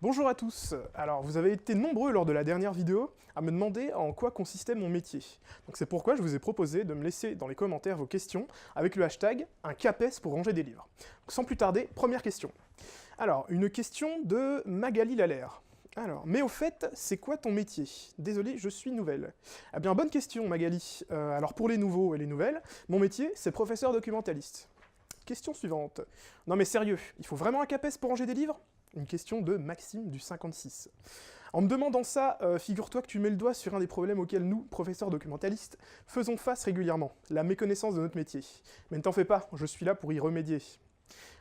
Bonjour à tous. Alors, vous avez été nombreux lors de la dernière vidéo à me demander en quoi consistait mon métier. Donc c'est pourquoi je vous ai proposé de me laisser dans les commentaires vos questions avec le hashtag un CAPES pour ranger des livres. Donc, sans plus tarder, première question. Alors, une question de Magali Lalère. Alors, mais au fait, c'est quoi ton métier? Désolé, je suis nouvelle. Eh bien, bonne question Magali. Alors pour les nouveaux et les nouvelles, mon métier, c'est professeur documentaliste. Question suivante. Non mais sérieux, il faut vraiment un CAPES pour ranger des livres? Une question de Maxime du 56. En me demandant ça, figure-toi que tu mets le doigt sur un des problèmes auxquels nous, professeurs documentalistes, faisons face régulièrement, la méconnaissance de notre métier. Mais ne t'en fais pas, je suis là pour y remédier.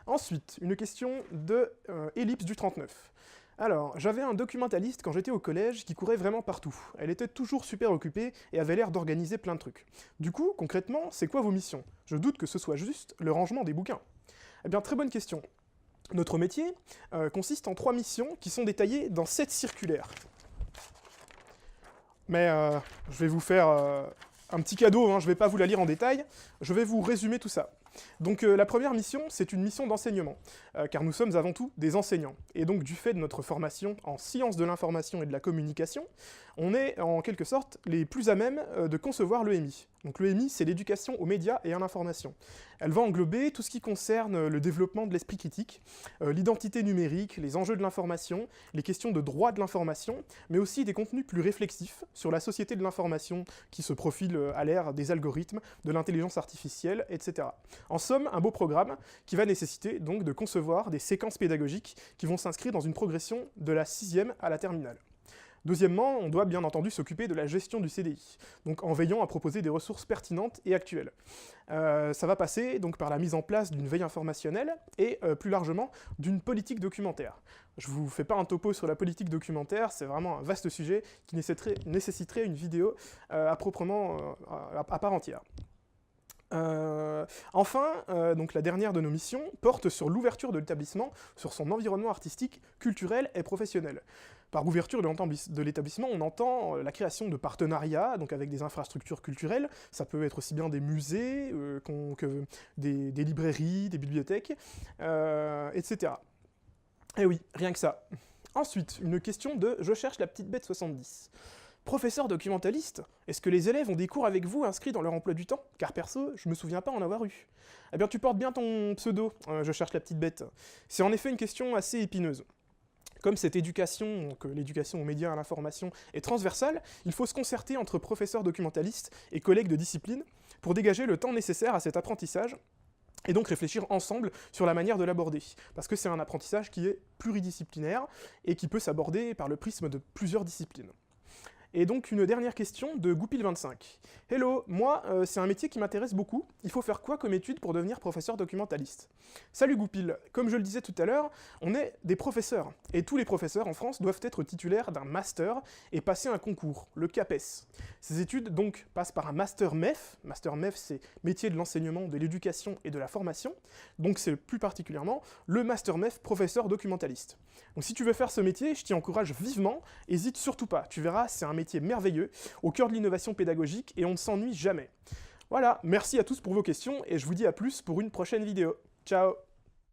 Ensuite, une question de Ellipse du 39. Alors, j'avais un documentaliste quand j'étais au collège qui courait vraiment partout. Elle était toujours super occupée et avait l'air d'organiser plein de trucs. Du coup, concrètement, c'est quoi vos missions? Je doute que ce soit juste le rangement des bouquins. Eh bien, très bonne question. Notre métier consiste en 3 missions qui sont détaillées dans 7 circulaires. Mais je vais vous faire un petit cadeau, hein, je ne vais pas vous la lire en détail, je vais vous résumer tout ça. Donc la première mission, c'est une mission d'enseignement, car nous sommes avant tout des enseignants. Et donc du fait de notre formation en sciences de l'information et de la communication, on est en quelque sorte les plus à même de concevoir l'EMI. Donc l'EMI, c'est l'éducation aux médias et à l'information. Elle va englober tout ce qui concerne le développement de l'esprit critique, l'identité numérique, les enjeux de l'information, les questions de droit de l'information, mais aussi des contenus plus réflexifs sur la société de l'information qui se profile à l'ère des algorithmes, de l'intelligence artificielle, etc. En somme, un beau programme qui va nécessiter donc de concevoir des séquences pédagogiques qui vont s'inscrire dans une progression de la 6e à la terminale. Deuxièmement, on doit bien entendu s'occuper de la gestion du CDI, donc en veillant à proposer des ressources pertinentes et actuelles. Ça va passer donc par la mise en place d'une veille informationnelle et plus largement d'une politique documentaire. Je vous fais pas un topo sur la politique documentaire, c'est vraiment un vaste sujet qui nécessiterait une vidéo à part entière. Enfin, donc la dernière de nos missions porte sur l'ouverture de l'établissement sur son environnement artistique, culturel et professionnel. Par ouverture de l'établissement, on entend la création de partenariats, donc avec des infrastructures culturelles, ça peut être aussi bien des musées que des librairies, des bibliothèques, etc. Et oui, rien que ça. Ensuite, une question de « Je cherche la petite bête 70 ». Professeur documentaliste, est-ce que les élèves ont des cours avec vous inscrits dans leur emploi du temps? Car perso, je me souviens pas en avoir eu. Eh bien tu portes bien ton pseudo, je cherche la petite bête. C'est en effet une question assez épineuse. Comme cette éducation, donc l'éducation aux médias et à l'information, est transversale, il faut se concerter entre professeurs documentalistes et collègues de discipline pour dégager le temps nécessaire à cet apprentissage, et donc réfléchir ensemble sur la manière de l'aborder. Parce que c'est un apprentissage qui est pluridisciplinaire et qui peut s'aborder par le prisme de plusieurs disciplines. Et donc une dernière question de Goupil25. Hello, moi, c'est un métier qui m'intéresse beaucoup. Il faut faire quoi comme étude pour devenir professeur documentaliste? Salut Goupil, comme je le disais tout à l'heure, on est des professeurs. Et tous les professeurs en France doivent être titulaires d'un master et passer un concours, le CAPES. Ces études donc passent par un master MEF. Master MEF, c'est métier de l'enseignement, de l'éducation et de la formation. Donc c'est plus particulièrement le master MEF professeur documentaliste. Donc si tu veux faire ce métier, je t'y encourage vivement, hésite surtout pas. Tu verras, c'est un métier merveilleux, au cœur de l'innovation pédagogique, et on ne s'ennuie jamais. Voilà, merci à tous pour vos questions, et je vous dis à plus pour une prochaine vidéo. Ciao!